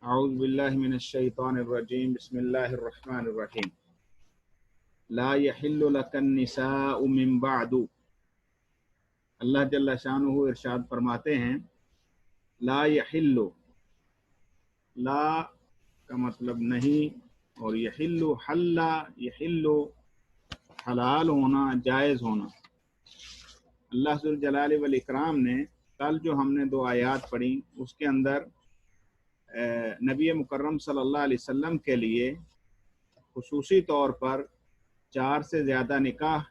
अऊज़ु बिल्लाहि मिनश शैतानिर रजीम बिस्मिल्लाहिर रहमानिर रहीम ला यहिल्लु लकन निसाउ मिन बअदु। अल्लाह जल्ल शानुहु इरशाद फरमाते हैं, ला यहिल्लु, ला का मतलब नहीं, और यहिल्लु हल्ला, यहिल्लु हलाल होना, जायज़ होना। अल्लाह ज़ुल जलाली वल इकराम ने कल जो हमने दो आयात पढ़ी उसके अंदर नबी मुकर्रम सल्लल्लाहु अलैहि वसल्लम के लिए खुसूसी तौर पर 4 से ज़्यादा निकाह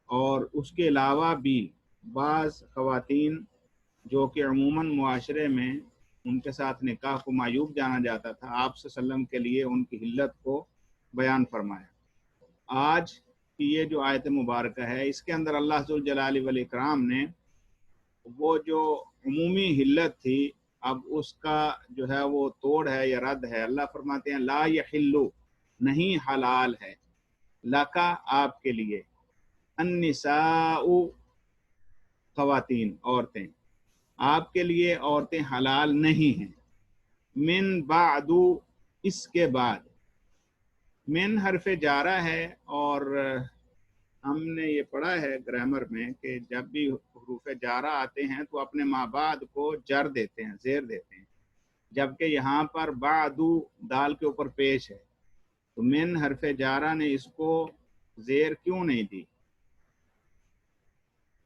और उसके अलावा भी बाज़ ख़वातीन जो कि अमूमन मुआशरे में उनके साथ निकाह को मायूब जाना जाता था, आप सल्लम के लिए उनकी हिल्लत को बयान फरमाया। आज की ये जो आयत मुबारक है इसके अंदर अल्लाह ज़ुल जलाली वल इकराम ने वो जो अमूमी हिल्लत थी अब उसका जो है वो तोड़ है या रद्द है। अल्लाह फरमाते हैं ला यहिल्लु, नहीं हलाल है, लका आपके लिए, अन्निसाउ ख़वातीन औरतें, आपके लिए औरतें हलाल नहीं हैं, मिन बादु इसके बाद। मिन हरफ़े जारा है और हमने ये पढ़ा है ग्रामर में कि जब भी हुरूफ़ जारा आते हैं तो अपने माबाद को जर देते हैं, ज़ेर देते हैं, जबकि यहाँ पर बादु दाल के ऊपर पेश है, तो मिन हरफ़े जारा ने इसको ज़ेर क्यों नहीं दी?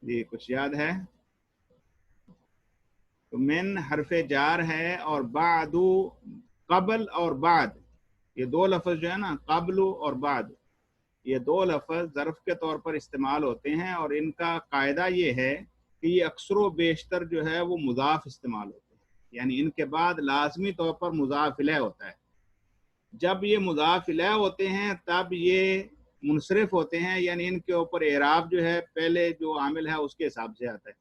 ये कुछ याद है? तो मिन हरफ़े जार है और बादु कबल और बाद, ये दो लफ्ज़ जो है ना, कबलु और बाद, ये दो लफ्ज़ ज़र्फ़ के तौर पर इस्तेमाल होते हैं और इनका कायदा ये है कि ये अक्सर बेशतर जो है वो मुज़ाफ़ इस्तेमाल होते हैं, यानी इनके बाद लाजमी तौर पर मुज़ाफ़ इलैह होता है। जब ये मुज़ाफ़ इलैह होते हैं तब ये मुनसरिफ होते हैं, यानी इनके ऊपर एराब जो है पहले जो आमिल है उसके हिसाब से आता है,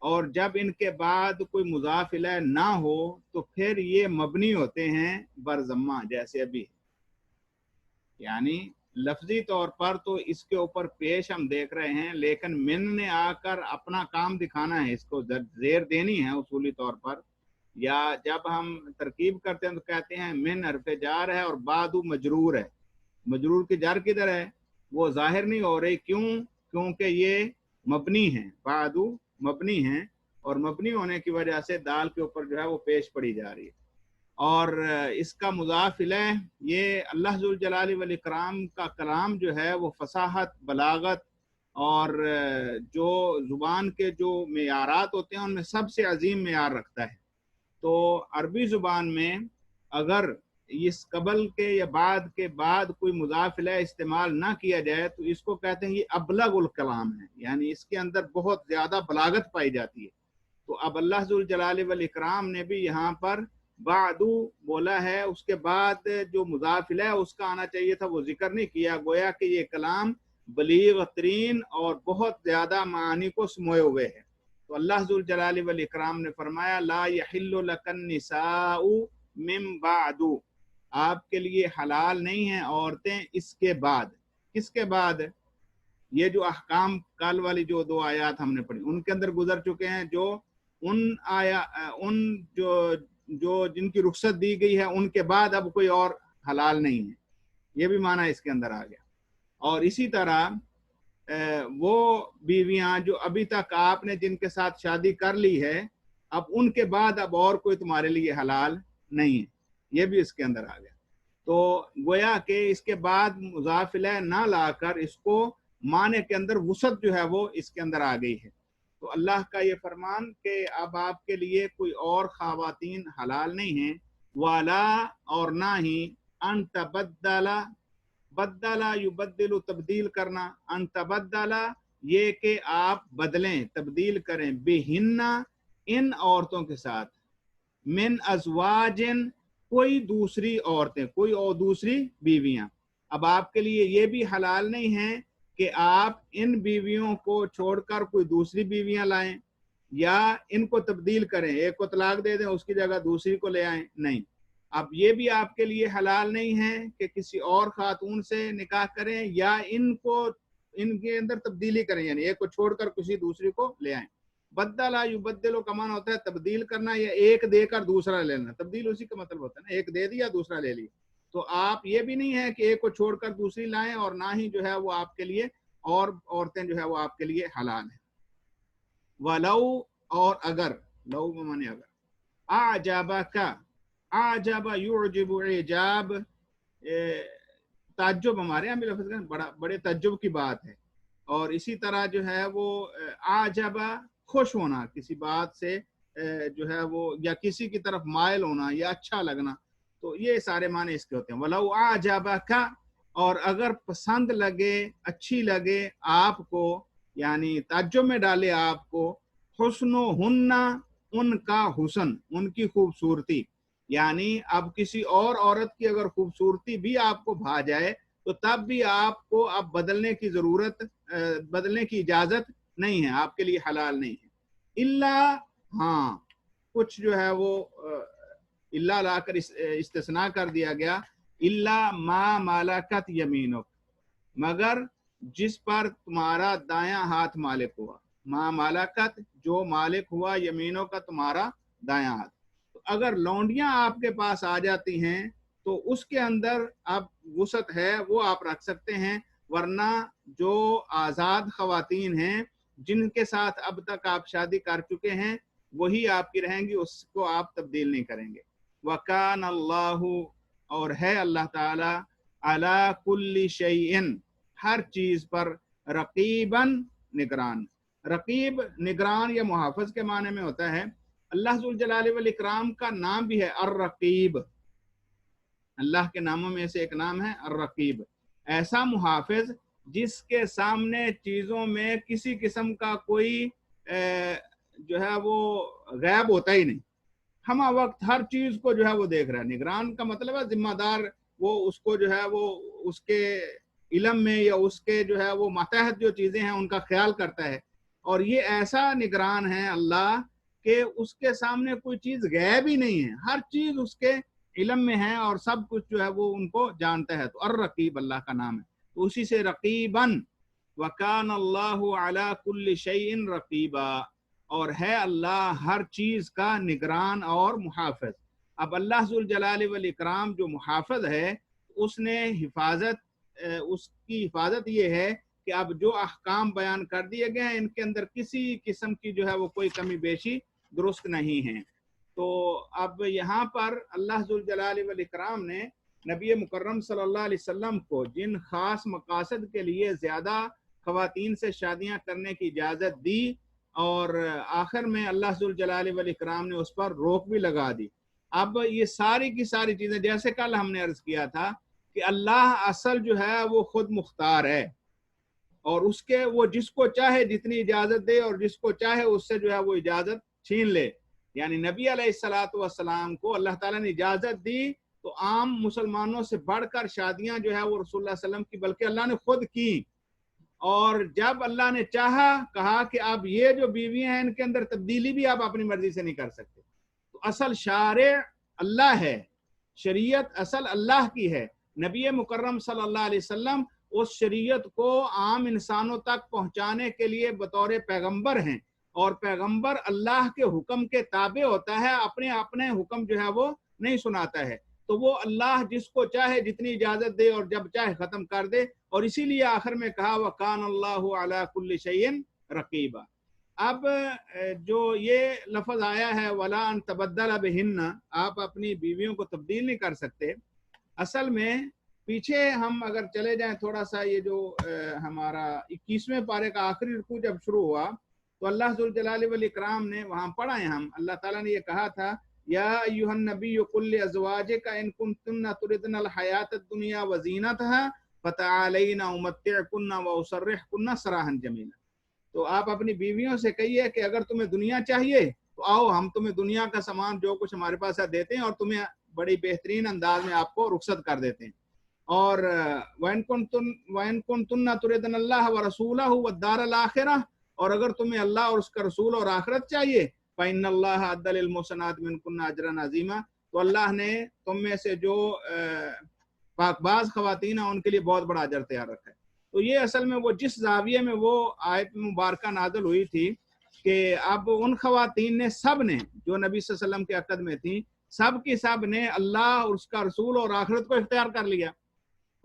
और जब इनके बाद कोई मुज़ाफ़ इलैह ना हो तो फिर ये मबनी होते हैं बरज़म्मा, जैसे अभी, यानी लफ्जी तौर पर तो इसके ऊपर पेश हम देख रहे हैं, लेकिन मिन ने आकर अपना काम दिखाना है, इसको ज़ेर देनी है उसूली तौर पर। या जब हम तरकीब करते हैं तो कहते हैं मिन हरफ़े जार है और बादु मजरूर है, मजरूर की जार किधर है, वो जाहिर नहीं हो रही, क्यों? क्योंकि ये मबनी है, बादु मबनी है और मबनी होने की वजह से दाल के ऊपर जो है वो पेश पड़ी जा रही है। और इसका मुज़ाफ़ इलैह ये अल्लाह ज़ुल जलाली वल इकराम का कलाम जो है वो फसाहत, बलागत और जो ज़ुबान के जो मेयारात होते हैं उनमें सबसे अजीम मेयार रखता है। तो अरबी ज़ुबान में अगर इस कबल के या बाद के बाद कोई मुज़ाफ़ इलैह इस्तेमाल ना किया जाए तो इसको कहते हैं ये अबलगुल कलाम है, यानी इसके अंदर बहुत ज़्यादा बलागत पाई जाती है। तो अब अल्लाह ज़ुल जलाली वल इकराम ने भी यहाँ पर बादू बोला है, उसके बाद जो मुज़ाफ़ इलैह उसका आना चाहिए था वो जिक्र नहीं किया, गोया कि ये कलाम बलीग़ तरीन और बहुत ज़्यादा मानी को समोए हुए है। तो अल्लाह ज़ुल जलाली वल इकराम ने फरमाया ला यहिल्लु लकन निसाउ मिन बादु, आपके लिए हलाल नहीं है औरतें इसके बाद। किसके बाद? ये जो अहकाम कल वाली जो दो आयात हमने पढ़ी उनके अंदर गुजर चुके हैं, जो उन जो जिनकी रुख्सत दी गई है उनके बाद अब कोई और हलाल नहीं है, ये भी माना इसके अंदर आ गया। और इसी तरह वो बीवियां जो अभी तक आपने जिनके साथ शादी कर ली है, अब उनके बाद अब और कोई तुम्हारे लिए हलाल नहीं है, ये भी इसके अंदर आ गया। तो गोया कि इसके बाद मुज़ाफ़ इलैह ना लाकर इसको माने के अंदर वुसअत जो है वो इसके अंदर आ गई है। तो अल्लाह का ये फरमान कि अब आपके लिए कोई और ख़वातीन हलाल नहीं है, वाला और ना ही अन तबद्दला, बद्दला युबद्दिलु तब्दील करना, अन तबद्दला ये कि आप बदलें, तब्दील करें, बेहिन्ना इन औरतों के साथ, मिन अज़वाजिन कोई दूसरी औरतें, कोई और दूसरी बीवियां। अब आपके लिए ये भी हलाल नहीं है कि आप इन बीवियों को छोड़कर कोई दूसरी बीवियां लाएं या इनको तब्दील करें, एक को तलाक दे दें उसकी जगह दूसरी को ले आएं, नहीं। अब ये भी आपके लिए हलाल नहीं है कि किसी और खातून से निकाह करें या इनको इनके अंदर तब्दीली करें, यानी एक को छोड़कर किसी दूसरी को ले आएं। बद्दला युबद्दिलु का माना होता है तब्दील करना या एक देकर दूसरा लेना, तब्दील उसी का मतलब होता है ना, एक दे दिया दूसरा ले लिया। तो आप ये भी नहीं है कि एक को छोड़कर दूसरी लाएं, और ना ही जो है वो आपके लिए और औरतें जो है वो आपके लिए हलाल है। वलऊ, और अगर, लऊ माने अगर, आजाबा का, आजाबा युजिबु इजाब, ताज्जुब हमारे यहाँ भी लफ्ज़ का बड़ा बड़े ताज्जुब की बात है। और इसी तरह जो है वो आजबा खुश होना किसी बात से, जो है वो, या किसी की तरफ मायल होना या अच्छा लगना, तो ये सारे माने इसके होते हैं। वलौ आजबा का, और अगर पसंद लगे, अच्छी लगे आपको, यानी ताज्जुब में डाले आपको, हुस्नो हुन्ना, उनका हुस्न, उनकी खूबसूरती, यानी अब किसी और औरत की अगर खूबसूरती भी आपको भा जाए तो तब भी आपको अब बदलने की जरूरत, बदलने की इजाजत नहीं है, आपके लिए हलाल नहीं है। इल्ला, हाँ, कुछ जो है वो इल्ला लाकर इस्तिस्ना कर दिया गया, इल्ला मा मालाकत यमीनुक, मगर जिस पर तुम्हारा दायां हाथ मालिक हुआ, मा मालाकत, जो मालिक हुआ, यमीनों का तुम्हारा दायां हाथ। तो अगर लौंडियां आपके पास आ जाती हैं तो उसके अंदर अब वुसत है, वो आप रख सकते हैं, वरना जो आज़ाद ख़वातीन हैं जिनके साथ अब तक आप शादी कर चुके हैं वही आपकी रहेंगी, उसको आप तब्दील नहीं करेंगे। वकान अल्लाहु, और है अल्लाह ताला, अला कुल्ली शैइन, हर चीज़ पर, रकीबन, निगरान। रकीब निगरान या मुहाफ़िज़ के माने में होता है। अल्लाह ज़ुल जलाल वल इकराम का नाम भी है अर्रकीब, अल्लाह के नामों में से एक नाम है अर्रकीब, ऐसा मुहाफिज जिसके सामने चीज़ों में किसी किस्म का कोई जो है वो गैब होता ही नहीं, हम वक्त हर चीज़ को जो है वो देख रहा है। निगरान का मतलब है जिम्मेदार, वो उसको जो है वो उसके इल्म में या उसके जो है वो मातहत जो चीज़ें हैं उनका ख्याल करता है। और ये ऐसा निगरान है अल्लाह के उसके सामने कोई चीज़ गैब ही नहीं है, हर चीज़ उसके इल्म में है और सब कुछ जो है वो उनको जानता है। तो अर्रकीब अल्लाह का नाम है, तो उसी से रकीबन, वकान अल्लाहु अला कुल्ली शैइन रकीबा, और है अल्लाह हर चीज़ का निगरान और मुहाफ़िज़। अब अल्लाह ज़ुल जलाल वल इकराम जो मुहाफ़िज़ है, उसने हिफाजत, उसकी हिफाजत ये है कि अब जो अहकाम बयान कर दिए गए हैं इनके अंदर किसी किस्म की जो है वो कोई कमी बेशी दुरुस्त नहीं है। तो अब यहाँ पर अल्लाह ज़ुल जलाल वल इकराम ने नबी मुकर्रम सल्लल्लाहु अलैहि वसल्लम को जिन ख़ास मकासद के लिए ज़्यादा ख़वातीन से शादियाँ करने की इजाज़त दी, और आखिर में अल्लाह ज़ुल जलाल वल इकराम ने उस पर रोक भी लगा दी। अब ये सारी की सारी चीज़ें, जैसे कल हमने अर्ज़ किया था कि अल्लाह असल जो है वो खुद मुख्तार है, और उसके वो जिसको चाहे जितनी इजाज़त दे और जिसको चाहे उससे जो है वो इजाज़त छीन ले। यानी नबी अलैहिस्सलातु वस्सलाम को अल्लाह ताला ने इजाज़त दी तो आम मुसलमानों से बढ़कर शादियां जो है वो रसूलुल्लाह सल्लल्लाहु अलैहि वसल्लम की बल्कि अल्लाह ने खुद की। और जब अल्लाह ने चाहा, कहा कि अब ये जो बीवियां हैं इनके अंदर तब्दीली भी आप अपनी मर्जी से नहीं कर सकते। तो असल शारे अल्लाह है, शरीयत असल अल्लाह की है। नबी मुकर्रम सल्लल्लाहु अलैहि वसल्लम उस शरीयत को आम इंसानों तक पहुंचाने के लिए बतौर पैगंबर हैं, और पैगंबर अल्लाह के हुक्म के ताबे होता है, अपने अपने हुक्म जो है वो नहीं सुनाता है। तो वो अल्लाह जिसको चाहे जितनी इजाजत दे और जब चाहे खत्म कर दे। और इसीलिए आखिर में कहा वकान अल्लाहु अला कुल्ली शैइन रकीबा। अब जो ये लफ्ज आया है वला अन तबद्दल बिहिन्ना, आप अपनी बीवियों को तब्दील नहीं कर सकते, असल में पीछे हम अगर चले जाएं थोड़ा सा, ये जो हमारा 21वें पारे का आखिरी रुकू जब शुरू हुआ तो अल्लाह ज़ुल जलाल वल इकराम ने वहां पढ़ा है, हम अल्लाह ताला ने ये कहा था, या अय्युहन नबी कुल अज़वाजिका इन कुंतुन्ना तुरिदनल हयातद दुनिया व ज़ीनतहा फतअलैना उमत्तिअकुन्ना व उसर्रिहकुन्ना सराहन जमीला। तो आप अपनी बीवियों से कहिए कि अगर तुम्हें दुनिया चाहिए तो आओ, हम तुम्हें दुनिया का सामान जो कुछ हमारे पास है देते हैं और तुम्हें बड़ी बेहतरीन अंदाज में आपको रुखसत कर देते हैं। और वइन कुंतुन्ना तुरिदनल्लाह व रसूलहु व दारल आखिरह, और अगर तुम्हें अल्लाह और उसका रसूल और आखिरत चाहिए फ़इन्नल्लाह अद्दा लिल मुहसनात मिनकुन्ना अजरन अज़ीमा, तो अल्लाह ने तुम में से जो पाकबाज ख़वातीन हैं उनके लिए बहुत बड़ा अजर तैयार रखा है। तो ये असल में वो जिस ज़ाविये में वो आयत मुबारका नाज़िल हुई थी کہ اب ان خواتین نے سب نے جو نبی صلی اللہ علیہ وسلم کے عقد میں تھیں سب کی سب نے اللہ اور اس کا رسول اور آخرت کو اختیار کر لیا.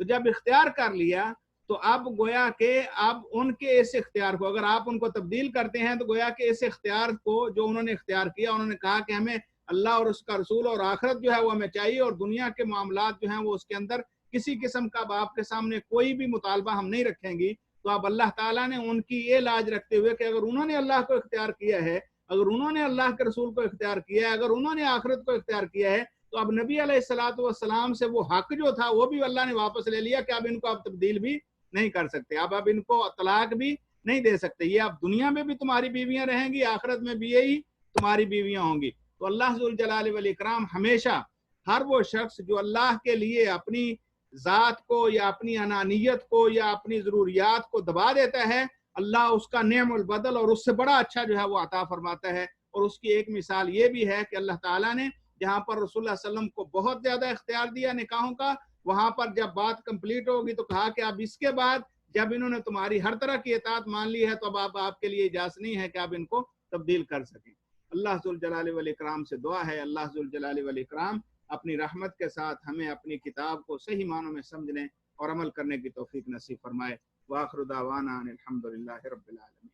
تو جب اختیار کر لیا تو اب گویا کہ اب ان کے اس اختیار کو اگر آپ ان کو تبدیل کرتے ہیں تو گویا کہ اس اختیار کو جو انہوں نے اختیار کیا انہوں نے کہا کہ ہمیں اللہ اور اس کا رسول اور آخرت جو ہے وہ ہمیں چاہیے اور دنیا کے معاملات جو ہیں وہ اس کے اندر کسی قسم کا آپ کے سامنے کوئی بھی مطالبہ ہم نہیں رکھیں گی. تو اب اللہ تعالیٰ نے ان کی یہ لاج رکھتے ہوئے کہ اگر انہوں نے اللہ کو اختیار کیا ہے, اگر انہوں نے اللہ کے رسول کو اختیار کیا ہے, اگر انہوں نے آخرت کو اختیار کیا ہے, تو اب نبی علیہ الصلوۃ والسلام سے وہ حق جو تھا وہ بھی اللہ نے واپس لے لیا کہ اب ان کو اب تبدیل بھی نہیں کر سکتے, اب ان کو طلاق بھی نہیں دے سکتے. یہ اب دنیا میں بھی تمہاری بیویاں رہیں گی, آخرت میں بھی یہی تمہاری بیویاں ہوں گی. تو اللہ ذوالجلال والاکرام ہمیشہ ہر وہ شخص جو اللہ کے لیے اپنی ذات کو یا اپنی انانیت کو یا اپنی ضروریات کو دبا دیتا ہے, اللہ اس کا نعم البدل اور اس سے بڑا اچھا جو ہے وہ عطا فرماتا ہے. اور اس کی ایک مثال یہ بھی ہے کہ اللہ تعالیٰ نے جہاں پر رسول اللہ صلی اللہ علیہ وسلم کو بہت زیادہ اختیار دیا نکاحوں کا, وہاں پر جب بات کمپلیٹ ہوگی تو کہا کہ اب اس کے بعد جب انہوں نے تمہاری ہر طرح کی اطاعت مان لی ہے تو اب آپ کے لیے اجازت نہیں ہے کہ آپ ان کو تبدیل کر سکیں. اللہ ذوالجلال والاکرام سے دعا ہے اللہ ذوالجلال والاکرام اپنی رحمت کے ساتھ ہمیں اپنی کتاب کو صحیح معنوں میں سمجھنے اور عمل کرنے کی توفیق نصیب فرمائے. وآخر دعوانا ان الحمد للہ رب العالمین.